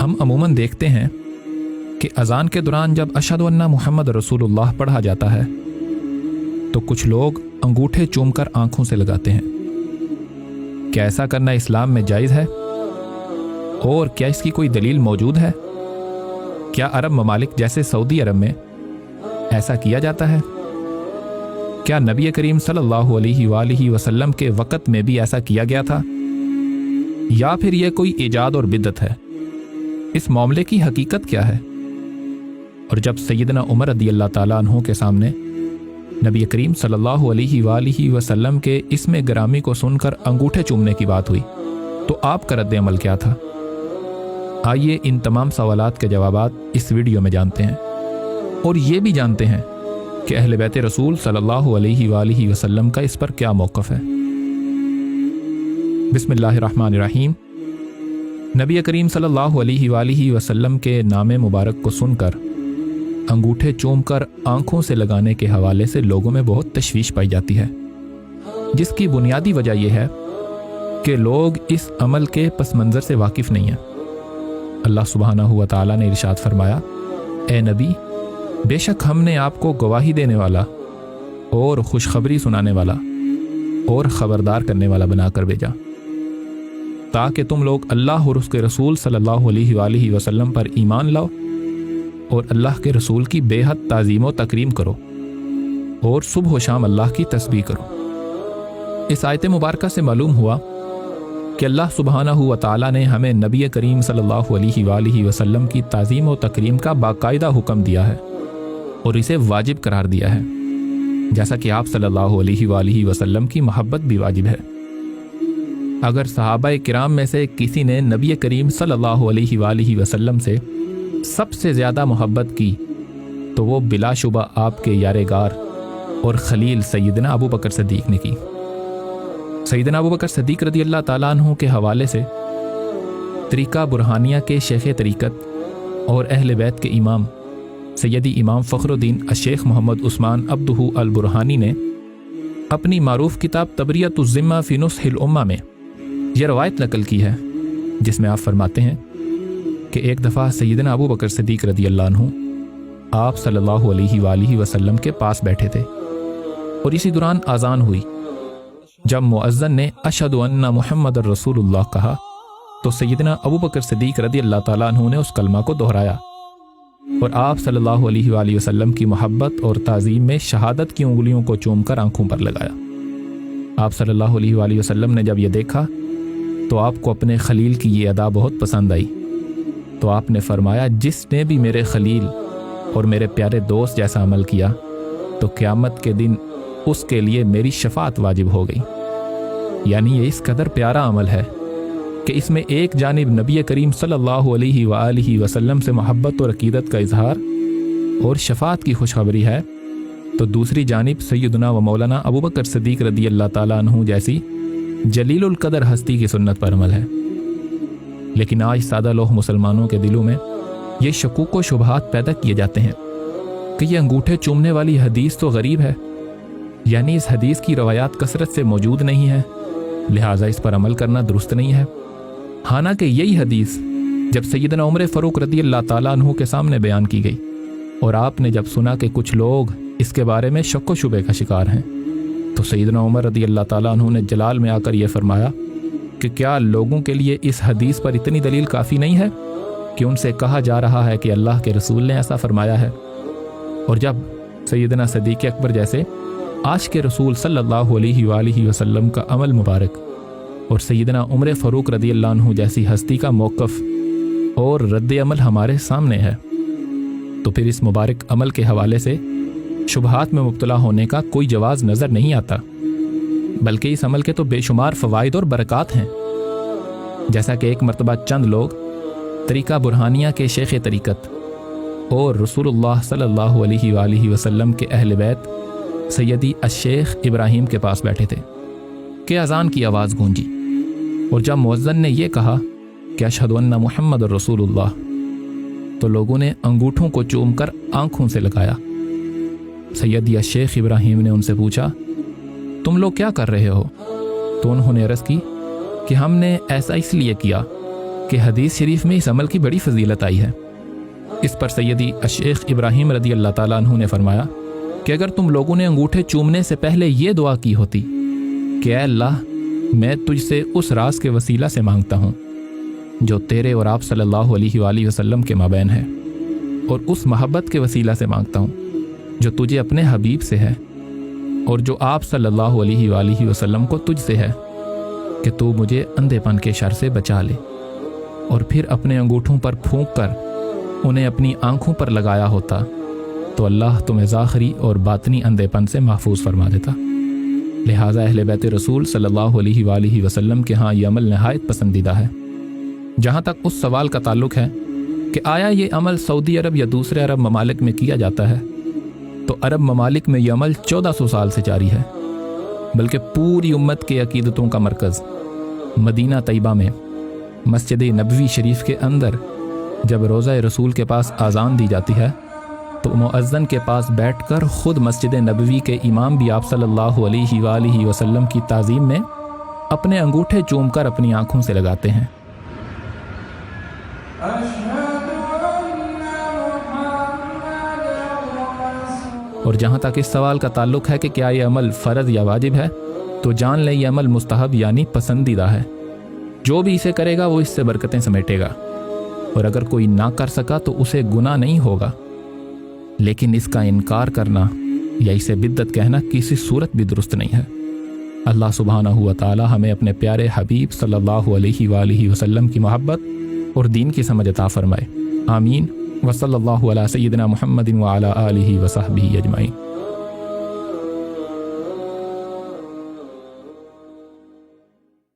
ہم عموماً دیکھتے ہیں کہ اذان کے دوران جب اشہدو ان محمد رسول اللہ پڑھا جاتا ہے تو کچھ لوگ انگوٹھے چوم کر آنکھوں سے لگاتے ہیں۔ کیا ایسا کرنا اسلام میں جائز ہے؟ اور کیا اس کی کوئی دلیل موجود ہے؟ کیا عرب ممالک جیسے سعودی عرب میں ایسا کیا جاتا ہے؟ کیا نبی کریم صلی اللہ علیہ وآلہ وسلم کے وقت میں بھی ایسا کیا گیا تھا؟ یا پھر یہ کوئی ایجاد اور بدعت ہے؟ اس معاملے کی حقیقت کیا ہے؟ اور جب سیدنا عمر رضی اللہ تعالیٰ عنہ کے سامنے نبی کریم صلی اللہ علیہ وآلہ وسلم کے اسم گرامی کو سن کر انگوٹھے چومنے کی بات ہوئی تو آپ کا رد عمل کیا تھا؟ آئیے ان تمام سوالات کے جوابات اس ویڈیو میں جانتے ہیں، اور یہ بھی جانتے ہیں کہ اہل بیت رسول صلی اللہ علیہ وآلہ وسلم کا اس پر کیا موقف ہے۔ بسم اللہ الرحمن الرحیم۔ نبی کریم صلی اللہ علیہ وآلہ وسلم کے نام مبارک کو سن کر انگوٹھے چوم کر آنکھوں سے لگانے کے حوالے سے لوگوں میں بہت تشویش پائی جاتی ہے، جس کی بنیادی وجہ یہ ہے کہ لوگ اس عمل کے پس منظر سے واقف نہیں ہیں۔ اللہ سبحانہ و تعالیٰ نے ارشاد فرمایا، اے نبی، بے شک ہم نے آپ کو گواہی دینے والا اور خوشخبری سنانے والا اور خبردار کرنے والا بنا کر بھیجا، تاکہ تم لوگ اللہ اور اس کے رسول صلی اللہ علیہ وآلہ وسلم پر ایمان لاؤ اور اللہ کے رسول کی بے حد تعظیم و تکریم کرو اور صبح و شام اللہ کی تسبیح کرو۔ اس آیت مبارکہ سے معلوم ہوا کہ اللہ سبحانہ و تعالیٰ نے ہمیں نبی کریم صلی اللہ علیہ وآلہ وسلم کی تعظیم و تکریم کا باقاعدہ حکم دیا ہے اور اسے واجب قرار دیا ہے، جیسا کہ آپ صلی اللہ علیہ وآلہ وسلم کی محبت بھی واجب ہے۔ اگر صحابہ کرام میں سے کسی نے نبی کریم صلی اللہ علیہ وآلہ وسلم سے سب سے زیادہ محبت کی تو وہ بلا شبہ آپ کے یار غار اور خلیل سیدنا ابو بکر صدیق نے کی۔ سیدنا ابو بکر صدیق رضی اللہ تعالیٰ عنہ کے حوالے سے طریقہ برہانیہ کے شیخ طریقت اور اہل بیت کے امام سیدی امام فخر الدین الشیخ محمد عثمان عبدہ البرہانی نے اپنی معروف کتاب تبریۃ الذمہ فی نصح الامہ میں یہ روایت نقل کی ہے، جس میں آپ فرماتے ہیں کہ ایک دفعہ سیدنا ابو بکر صدیق رضی اللہ عنہ آپ صلی اللہ علیہ وآلہ وسلم کے پاس بیٹھے تھے، اور اسی دوران اذان ہوئی۔ جب مؤذن نے اشہدو ان محمد رسول اللہ کہا تو سیدنا ابو بکر صدیق رضی اللہ تعالیٰ عنہ نے اس کلمہ کو دہرایا اور آپ صلی اللہ علیہ وآلہ وسلم کی محبت اور تعظیم میں شہادت کی انگلیوں کو چوم کر آنکھوں پر لگایا۔ آپ صلی اللہ علیہ وآلہ وسلم نے جب یہ دیکھا تو آپ کو اپنے خلیل کی یہ ادا بہت پسند آئی، تو آپ نے فرمایا، جس نے بھی میرے خلیل اور میرے پیارے دوست جیسا عمل کیا تو قیامت کے دن اس کے لیے میری شفاعت واجب ہو گئی۔ یعنی یہ اس قدر پیارا عمل ہے کہ اس میں ایک جانب نبی کریم صلی اللہ علیہ وآلہ وسلم سے محبت اور عقیدت کا اظہار اور شفاعت کی خوشخبری ہے، تو دوسری جانب سیدنا و مولانا ابو بکر صدیق رضی اللہ تعالیٰ عنہ جیسی جلیل القدر ہستی کی سنت پر عمل ہے۔ لیکن آج سادہ لوح مسلمانوں کے دلوں میں یہ شکوک و شبہات پیدا کیے جاتے ہیں کہ یہ انگوٹھے چومنے والی حدیث تو غریب ہے، یعنی اس حدیث کی روایات کثرت سے موجود نہیں ہے، لہٰذا اس پر عمل کرنا درست نہیں ہے۔ حالانکہ یہی حدیث جب سیدنا عمر فاروق رضی اللہ تعالیٰ عنہ کے سامنے بیان کی گئی اور آپ نے جب سنا کہ کچھ لوگ اس کے بارے میں شک و شبے کا شکار ہیں، تو سیدنا عمر رضی اللہ تعالیٰ عنہ نے جلال میں آ کر یہ فرمایا کہ کیا لوگوں کے لیے اس حدیث پر اتنی دلیل کافی نہیں ہے کہ ان سے کہا جا رہا ہے کہ اللہ کے رسول نے ایسا فرمایا ہے؟ اور جب سیدنا صدیق اکبر جیسے عاشق رسول صلی اللہ علیہ وآلہ وسلم کا عمل مبارک اور سیدنا عمر فاروق رضی اللہ عنہ جیسی ہستی کا موقف اور رد عمل ہمارے سامنے ہے، تو پھر اس مبارک عمل کے حوالے سے شبہات میں مبتلا ہونے کا کوئی جواز نظر نہیں آتا، بلکہ اس عمل کے تو بے شمار فوائد اور برکات ہیں۔ جیسا کہ ایک مرتبہ چند لوگ طریقہ برہانیہ کے شیخ طریقت اور رسول اللہ صلی اللہ علیہ وآلہ وسلم کے اہل بیت سیدی الشیخ ابراہیم کے پاس بیٹھے تھے کہ اذان کی آواز گونجی، اور جب مؤذن نے یہ کہا کہ اشہدو ان محمد رسول اللہ، تو لوگوں نے انگوٹھوں کو چوم کر آنکھوں سے لگایا۔ سیدی الشیخ ابراہیم نے ان سے پوچھا، تم لوگ کیا کر رہے ہو؟ تو انہوں نے عرض کی کہ ہم نے ایسا اس لیے کیا کہ حدیث شریف میں اس عمل کی بڑی فضیلت آئی ہے۔ اس پر سیدی الشیخ ابراہیم رضی اللہ تعالیٰ عنہ نے فرمایا کہ اگر تم لوگوں نے انگوٹھے چومنے سے پہلے یہ دعا کی ہوتی کہ اے اللہ، میں تجھ سے اس راز کے وسیلہ سے مانگتا ہوں جو تیرے اور آپ صلی اللہ علیہ وآلہ وسلم کے مابین ہے، اور اس محبت کے وسیلہ سے مانگتا ہوں جو تجھے اپنے حبیب سے ہے اور جو آپ صلی اللہ علیہ وآلہ وسلم کو تجھ سے ہے، کہ تو مجھے اندھے پن کے شر سے بچا لے، اور پھر اپنے انگوٹھوں پر پھونک کر انہیں اپنی آنکھوں پر لگایا ہوتا تو اللہ تمہیں ظاہری اور باطنی اندھے پن سے محفوظ فرما دیتا۔ لہٰذا اہل بیت رسول صلی اللہ علیہ وآلہ وسلم کے ہاں یہ عمل نہایت پسندیدہ ہے۔ جہاں تک اس سوال کا تعلق ہے کہ آیا یہ عمل سعودی عرب یا دوسرے عرب ممالک میں کیا جاتا ہے، تو عرب ممالک میں یہ عمل 1400 سال سے جاری ہے، بلکہ پوری امت کے عقیدتوں کا مرکز مدینہ طیبہ میں مسجد نبوی شریف کے اندر جب روضہ رسول کے پاس اذان دی جاتی ہے تو مؤذن کے پاس بیٹھ کر خود مسجد نبوی کے امام بھی آپ صلی اللہ علیہ وآلہ وسلم کی تعظیم میں اپنے انگوٹھے چوم کر اپنی آنکھوں سے لگاتے ہیں۔ اور جہاں تک اس سوال کا تعلق ہے کہ کیا یہ عمل فرض یا واجب ہے، تو جان لیں یہ عمل مستحب یعنی پسندیدہ ہے۔ جو بھی اسے کرے گا وہ اس سے برکتیں سمیٹے گا، اور اگر کوئی نہ کر سکا تو اسے گناہ نہیں ہوگا، لیکن اس کا انکار کرنا یا اسے بدعت کہنا کسی صورت بھی درست نہیں ہے۔ اللہ سبحانہ و تعالی ہمیں اپنے پیارے حبیب صلی اللہ علیہ وآلہ وسلم کی محبت اور دین کی سمجھ عطا فرمائے۔ آمین۔ وصلی اللہ علی سیدنا محمد وعلی آلہ وصحبہ اجمعین۔